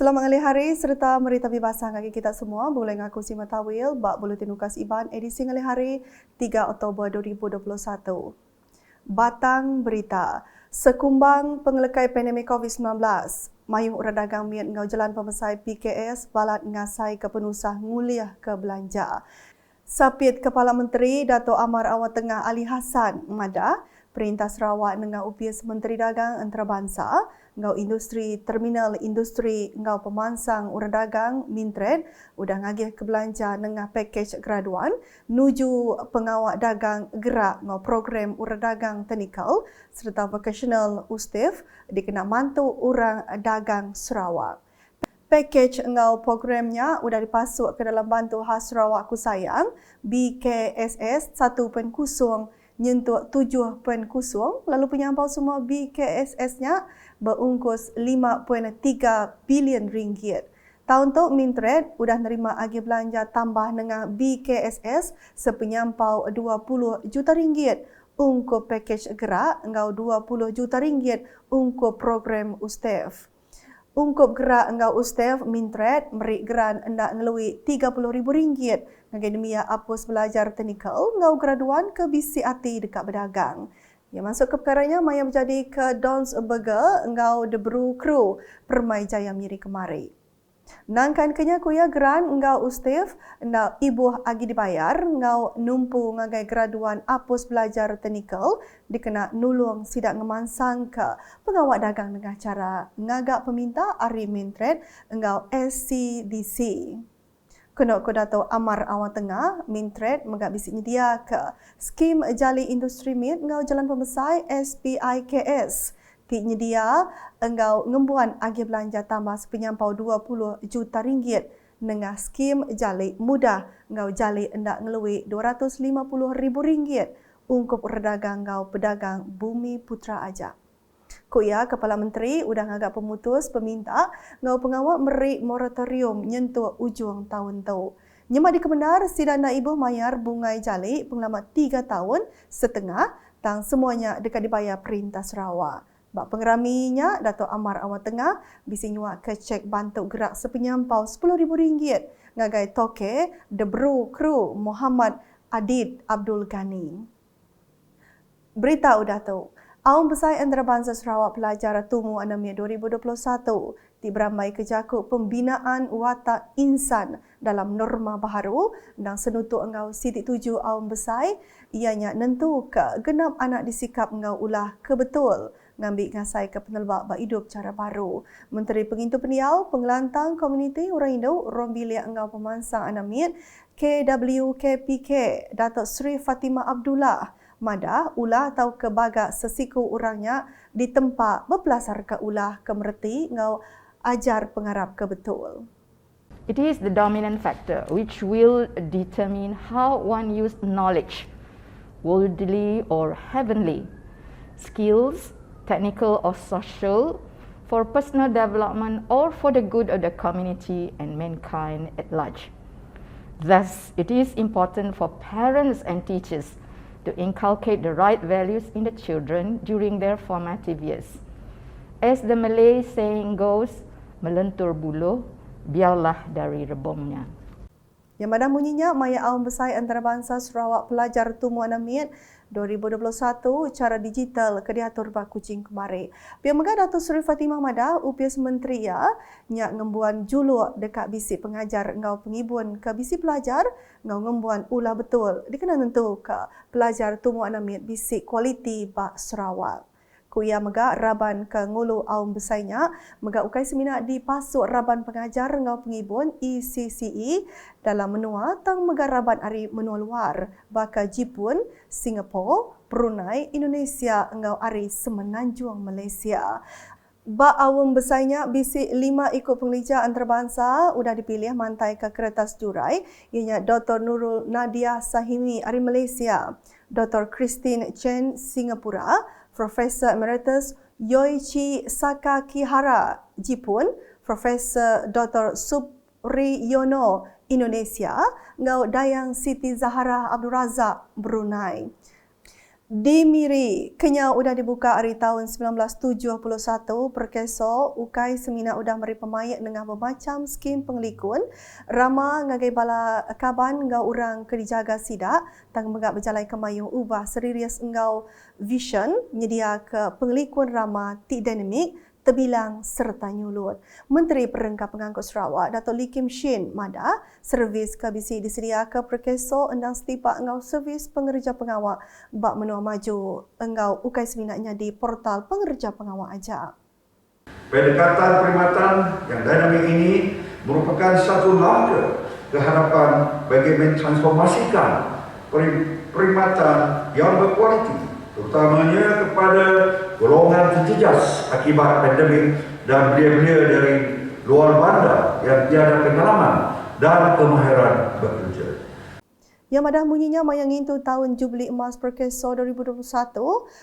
Selamat hari serta merita bebasa bagi kita semua. Boleh ngaku si Matawil, bak Buletin Ukas Iban edisi hari 3 Oktober 2021. Batang berita. Sekumbang pengelekai pandemik COVID-19. Mayuh orang dagang miat ngau jalan pemesai PKS balat ngasai ke penusah nguliah ke belanja. Sapit Kepala Menteri Dato' Amar Awang Tengah Ali Hassan Mada Perintah Sarawak dengan UPS Menteri Dagang Antarabangsa, ngau industri terminal industri ngau pemansang urang dagang Mintred udah ngagih ke belanja dengan pakej graduan nuju pengawak dagang gerak ngau program urang dagang teknikal serta vocational USTIF dikena mantu urang dagang Sarawak. Pakej ngau programnya sudah dipasuk ke dalam bantu khas Sarawak Ku Sayang BKSS 1.0 nyentuh 7.0 lalu penyampau semua BKSS-nya berungkus 5.3 bilion ringgit. Tahun tu Mintred sudah nerima agi belanja tambah dengan BKSS sepenyampau 20 juta ringgit untuk pakej gerak ngau 20 juta ringgit untuk program USTIF. Ungkup gerak engkau USTIF Mintred merik geran hendak ngelui RM30,000 Akademia Apus Belajar Teknikal engkau graduan ke BCRT dekat berdagang. Yang masuk ke perkaranya maya berjadi ke Don's Burger engkau The Brew Crew Permai Jaya Miri kemari. Nangkan kenya kuya geran engkau USTIF nak ibu agi dibayar engkau numpu ngagai graduan Apus Belajar Teknikal dikena nulung sidak ngemansang ke pengawak dagang dengan cara ngagak peminta Ari Mintred engkau SCDC. Kena ko Dato' Amar Awang Tengah Mintred megak bisik nyedia ke skim Jali Industri Meet engkau Jalan Pemesai SPIKS. Ti nyedia engkau ngembuan agi belanja tambah sepenyampau 20 juta ringgit dengan skim Jali Mudah engkau Jali hendak ngelui RM250,000 untuk pedagang engkau pedagang Bumi Putra Ajak. Kuya Kepala Menteri udah ngagak pemutus peminta engkau pengawak merik moratorium nyentuh ujung tahun tu. Nyemak di Kemendar sidana ibu mayar bungai Jali pengalaman 3 tahun setengah tang semuanya dekat dibayar Perintah Sarawak. Bak pengeraminya, Dato' Amar Awang Tengah bisi nyuak ke cek bantu gerak sepenyampau RM10,000 ngagai toke The Brew Crew Muhammad Adid Abdul Ghani. Berita udah tu. Aum Besar Antarabangsa Sarawak Pelajar Tumu Anamia 2021 diberamai ke jakuk pembinaan watak insan dalam norma baharu dan senutuk engkau Sitik 7 Aum Besar ianya nentu ke genap anak disikap engkau ulah kebetul ngambil ngasai ke penelbak bak hidup cara baru. Menteri Pengintu Peniau, Pengelantang Komuniti Orang Indo, Rombilia engkau pemansang anamit KWKPK, Datuk Seri Fatimah Abdullah, Mada ulah atau kebagak sesiku orangnya di tempat berpelasar ke ulah kemerti ngau ajar pengarap ke betul. It is the dominant factor which will determine how one use knowledge, worldly or heavenly, skills, technical or social, for personal development or for the good of the community and mankind at large. Thus, it is important for parents and teachers to inculcate the right values in the children during their formative years. As the Malay saying goes, melentur buluh, biarlah dari rebongnya. Yang mana bunyinya, Maya Aum Besar Antarabangsa Sarawak Pelajar Tumu Anamit 2021 cara digital ke diatur bak kucing kemari. Pihak Megah Datuk Seri Fatimah Mada, UPS Menteri ya, nyak ngembuan juluk dekat bisi pengajar engkau pengibun ke bisi pelajar, engkau ngembuan ulah betul. Dikena tentu ke pelajar Tumu Anamit bisi kualiti bak Sarawak. Kuya Megah Raban ke Ngulu Aum Besarnya, Megah ukai seminar di pasuk Raban Pengajar engkau pengibun ECCE dalam menua tang Megah Raban Ari menua luar baka Jepun, Singapura, Brunei, Indonesia engkau Ari Semenanjung Malaysia. Bak Aum Besarnya bisi 5 ikut pengelija antarabangsa udah dipilih mantai ke kertas jurai ianya Dr. Nurul Nadia Sahimi Ari Malaysia, Dr. Christine Chen Singapura, Profesor Emeritus Yoichi Sakakihara Jepun, Profesor Dr. Supriyono Indonesia, ngau Dayang Siti Zahara Abdul Razak Brunei. Di Miri, Kenyau udah dibuka hari tahun 1971, perkeso ukai semina udah meri pemayak dengan bermacam skim penglikun, rama ngagai bala kaban ngau orang kedijaga sidak, tang megak berjalai kemayung ubah seririas engau vision, nyedia ke penglikun rama ti dinamik, terbilang serta nyulut. Menteri Perengkap Pengangkut Sarawak, Dato' Lee Kim Shin, Mada, servis KBC disedia ke perkeso endang setipak engau servis pengerja pengawak bak menua maju engau ukai seminatnya di portal pengerja pengawak aja. Pendekatan perkhidmatan yang dinamik ini merupakan satu langkah ke hadapan bagi mentransformasikan perkhidmatan yang berkualiti, terutamanya kepada golongan terjejas akibat pandemik dan belia-belia dari luar bandar yang tiada pengalaman dan kemahiran bekerja. Yang madah bunyinya mayang itu tahun Jubli Emas Perkeso 2021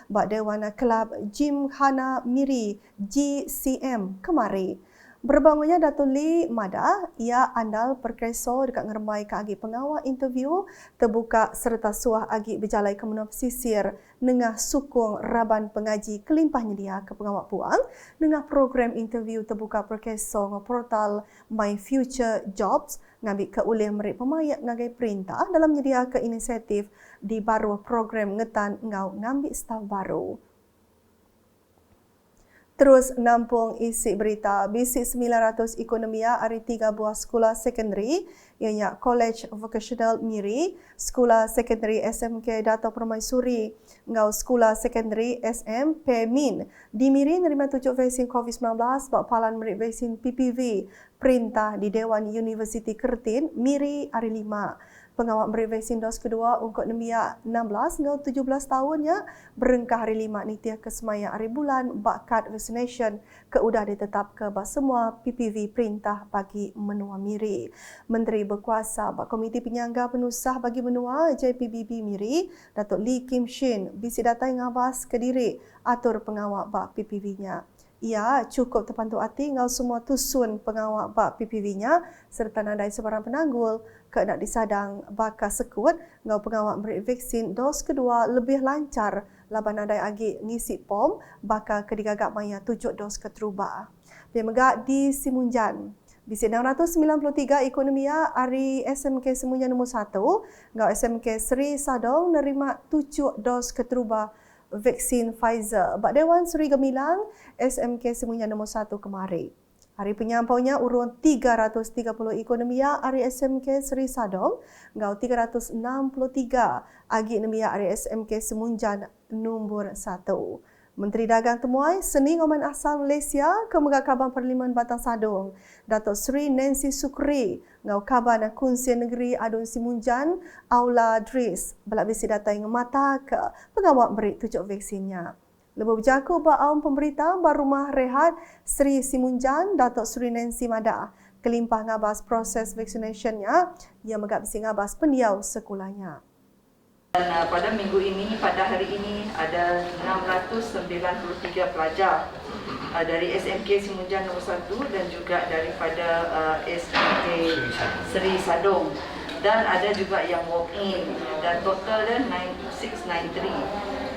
bak Dewan Kelab Gymkhana Miri GCM kemari. Berbangunnya Dato' Lee Mada, ia andal perkeso dekat ngermai ke agi pengawal interview terbuka serta suah agi berjalai ke menua pesisir nengah sukung raban pengaji kelimpahnya dia ke pengawal puang nengah program interview terbuka perkeso ng portal My Future Jobs ngambil ke ulih merik pemayak ngagai perintah dalam menyediakan ke inisiatif di baru program ngetan ngau ngambil staf baru. Terus nampung isi berita, Bisik 900 Ekonomia hari 3 buah sekolah sekondari, ianya College Vocational Miri, Sekolah Sekondari SMK Dato' Permaisuri, ngau Sekolah Sekondari SM Pemin. Di Miri nerima 7 vaksin COVID-19 bak palan merik vaksin PPV, perintah di Dewan Universiti Kertin, Miri hari 5. Pengawal beri vaksin dos kedua untuk nemia 16 hingga 17 tahunnya berengkah hari 5 ni tiah kesemaya hari bulan bakat vaccination ke udah ditetap ke bas semua PPV perintah bagi menua Miri. Menteri berkuasa bak Komiti Penyangga Penusah bagi menua JPBB Miri, Dato' Lee Kim Shin, bisi datai ngabas ke diri atur pengawal bak PPV-nya. Ia cukup terpantu hati ngau semua tusun pengawal bak PPV-nya serta nadai sebarang penanggul ke nak disadang bakal sekut ngau pengawal beri vaksin dos kedua lebih lancar laban nadai agi ngisi pom bakal ke digagak maya 7 dos keteruba. Dia megak di Simunjan. Bisik 693 Ekonomia hari SMK Simunjan nombor 1 ngau SMK Seri Sadong nerima 7 dos keteruba vaksin Pfizer. Bak Dewan Seri Gemilang, SMK Simunjan nombor 1 kemari. Hari penyampaunya urun 330 Ekonomia hari SMK Seri Sadong, ngau 363 agi nemia hari SMK Simunjan nombor 1. Menteri Dagang Temuai, Seni Ngoman Asal Malaysia ke Megak Kaban Parlimen Batang Sadong, Dato' Sri Nancy Sukri, ngau Kaban Kunsian Negeri Adun Simunjan, Aula Dris, balak bisi datai ngemata ke pengawak beri tujuk vaksinnya. Lebih berjaku ba aum pemberita Barumah Rehat Sri Simunjan, Dato' Sri Nancy Mada, kelimpah ngabas proses vaccinationnya, ia megak bisi ngabas pendiau sekolahnya. Dan pada minggu ini, pada hari ini ada 693 pelajar dari SMK Simunjan nombor 1 dan juga daripada SMK Seri Sadong. Dan ada juga yang walk-in dan total dan 9693.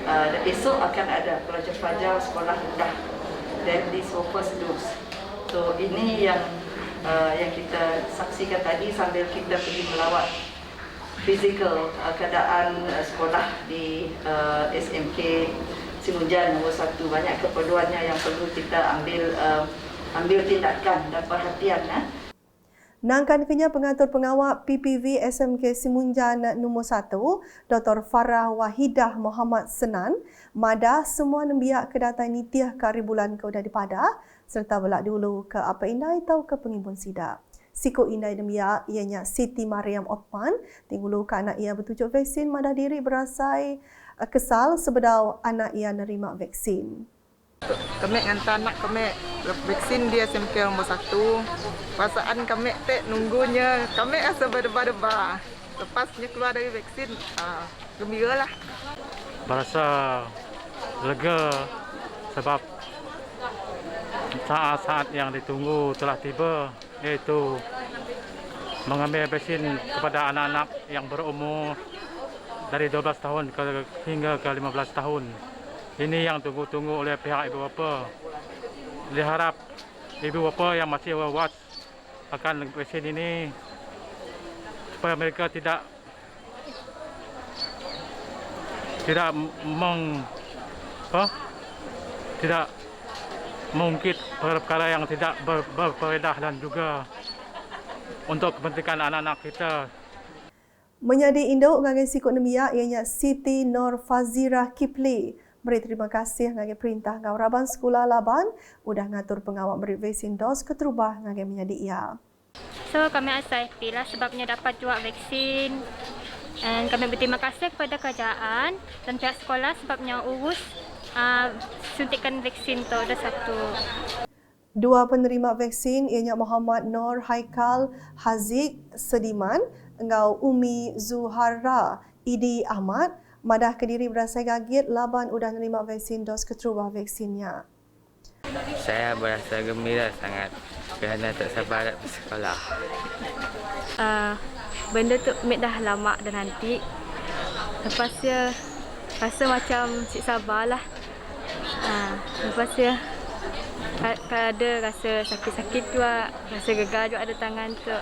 Dan esok akan ada pelajar-pelajar sekolah rendah dan this for first dose. So ini yang kita saksikan tadi sambil kita pergi melawat fizikal keadaan sekolah di SMK Simunjan nombor 1. Banyak keperluannya yang perlu kita ambil tindakan dan perhatian. Nangkan kenya pengatur pengawal PPV SMK Simunjan nombor 1, Dr. Farah Wahidah Muhammad Senan, Mada semua nembiak kedatangan nitiah ke hari bulan ke udah dipada, serta belak dulu ke apa indai tahu ke pengimbun sidak. Siku indai nembiak ianya Siti Mariam Othman, tinggulu ke anak ia bertujuk vaksin madah diri berasai kesal sebedau anak ia nerima vaksin. Kami hantar anak kami vaksin di SMK nombor 1. Perasaan kami nunggunya, kami rasa berdebar-debar. Lepasnya keluar dari vaksin, gembira lah. Berasa lega sebab saat-saat yang ditunggu telah tiba, iaitu mengambil vaksin kepada anak-anak yang berumur dari 12 tahun hingga ke 15 tahun. Ini yang tunggu-tunggu oleh pihak ibu bapa. Diharap ibu bapa yang masih was akan vaksin ini supaya mereka tidak mengungkit perkara yang tidak berfaedah dan juga untuk kepentingan anak-anak kita. Menyadi induk ngagai sikut nemia ianya Siti Nur Fazira Kipli. Beri terima kasih ngagai perintah ngau Raban Sekolah Laban udah ngatur pengawal beri vaksin dos keterubah ngagai menyadi ia. So kami asal happy lah sebabnya dapat juga vaksin. Dan kami berterima kasih kepada kerajaan dan pihak sekolah sebabnya urus suntikan vaksin tu dah satu. Dua penerima vaksin ianya Muhammad Nur Haikal Haziq Sediman, engau Umi Zuhara Idi Ahmad, madah Kediri berasai gagit Laban udah menerima vaksin dos keterubah vaksinnya. Saya berasa gembira sangat kerana tak sabar nak pergi sekolah. Benda tu dah lama dah nanti. Lepas dia rasa macam cik sabarlah. Lepas dia ada rasa sakit-sakit juga, rasa gegar juga ada tangan tu.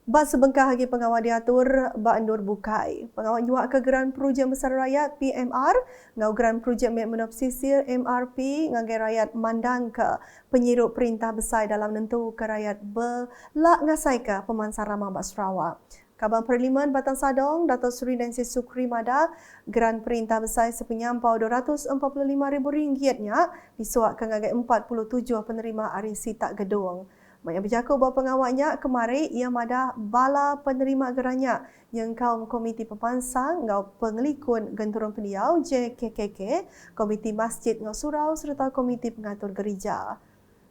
Bas sebengkah lagi pengawal diatur Bak Endur Bukai. Pengawal juga ke Geran Projek Besar Rakyat PMR, ngau Geran Projek Mek Menop Sisir MRP, ngagai rakyat mandang ke penyirup perintah besar dalam nentu ke rakyat belak ngasai ke pemansar ramah Bak Sarawak. Kaban Parlimen Batang Sadong, Dato' Sri Nancy Sukri Mada, Geran Perintah Besar sepenyampau RM245,000-nya disuak ke ngagai 47 penerima arisi tak gedung. Banyak berjaku bahawa pengawalnya kemari ia madah bala penerima gerannya yang kaum Komiti Pepansang ngau Pengelikun Genturong Pendiau JKKK, Komiti Masjid Ngau Surau serta Komiti Pengatur Gereja.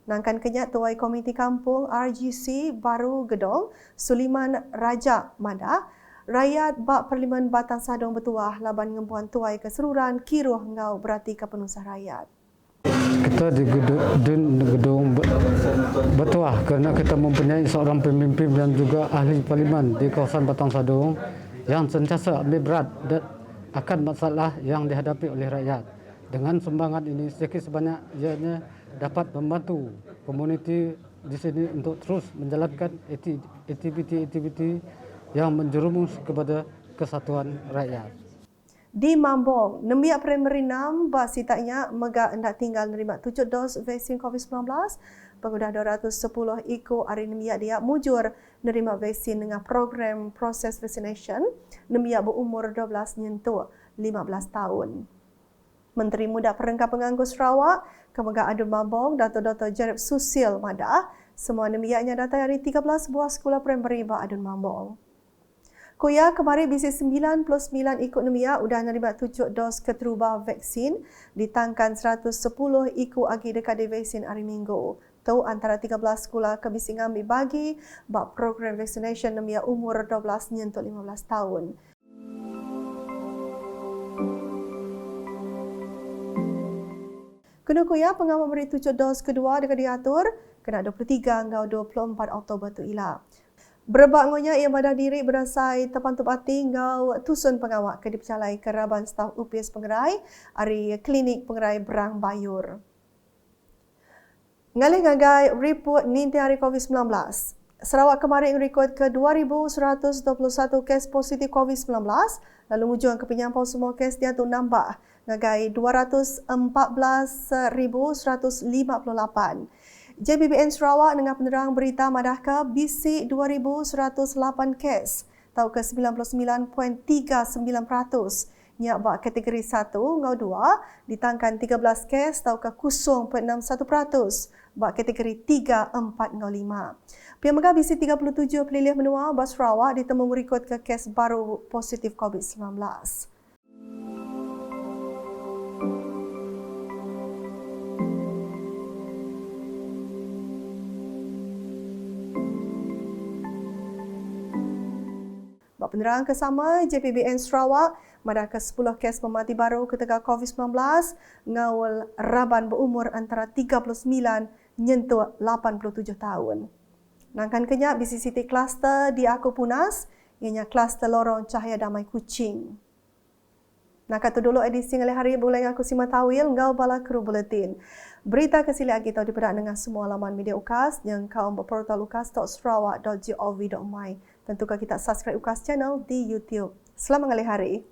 Nangkan kenyak Tuai Komiti Kampung RGC Baru Gedong, Suliman Raja Madah, rakyat Bak Parlimen Batang Sadong Betuah laban ngempuan Tuai Keseruran Kiruh ngau berarti kepenusah rakyat. Kita di gedung Betuah kerana kita mempunyai seorang pemimpin dan juga ahli parlimen di kawasan Batang Sadong yang sentiasa ambil berat akan masalah yang dihadapi oleh rakyat. Dengan sumbangan ini sedikit sebanyak ianya dapat membantu komuniti di sini untuk terus menjalankan aktiviti-aktiviti yang menjerumus kepada kesatuan rakyat. Di Mambong, Nembiak Primary 6 bas sitaknya megak hendak tinggal menerima 7 dos vaksin COVID-19. Pengudah 210 ikut hari Nembiak dia mujur menerima vaksin dengan program proses vaccination Nembiak berumur 12 nyentuh 15 tahun. Menteri Muda Perengkap Penganggur Sarawak, Kemegak Adun Mambong, Dr. Jarib Susil Madah, semua Nembiaknya datang dari 13 buah sekolah primary Bak Adun Mambong. Koya kemarin bisi 99 ikut Nembiak udah menerima 7 dos keterubah vaksin, ditangkan 110 ikut agi dekade vaksin hari Minggu. Tu antara 13 sekolah ke bisi ngambil bagi bak program vaccination Nembiak umur 12 nyentuh 15 tahun. Kena koya pengawal beri 7 dos kedua dekat diatur kena 23 hingga 24 Oktober tu ilah. Berebak ngonya ia madah diri berasai tepantup hati ngau tusun pengawak ke dipercalai keraban staf UPS Pengerai hari klinik Pengerai Berang Bayur. Ngalih ngagai report ninti hari COVID-19. Sarawak kemarin rekod ke 2,121 kes positif COVID-19 lalu mujung ke penyampau semua kes dia tu nambah ngagai 214,158. JBBN Sarawak dengan penerang berita madahka bisi 2,108 kes atau ke 99.39%. Nyak bak kategori 1 ngau 2 ditangkan 13 kes atau ke 0.61%. Bak kategori 3, 4 ngau 5. Pihak Megah bisi 37 pelilih menua bas Sarawak ditemu rekod ke kes baru positif COVID-19. Penerang kesama JPBN Sarawak madah ke 10 kes pemati baru ketika COVID-19 ngawal raban berumur antara 39 nyentuh 87 tahun. Nangkan kenyak BCCT cluster di Aku Punas Ianya kluster lorong Cahaya Damai Kuching. Nak kata dulu edisi ngalih hari boleh aku Sima Tawil ngau bala kru buletin. Berita kesili agi tau diperak dengan semua laman media UKAS yang kau berportal ukas.sarawak.gov.my. Tentukan kita subscribe UKAS channel di YouTube. Selamat ngalih hari.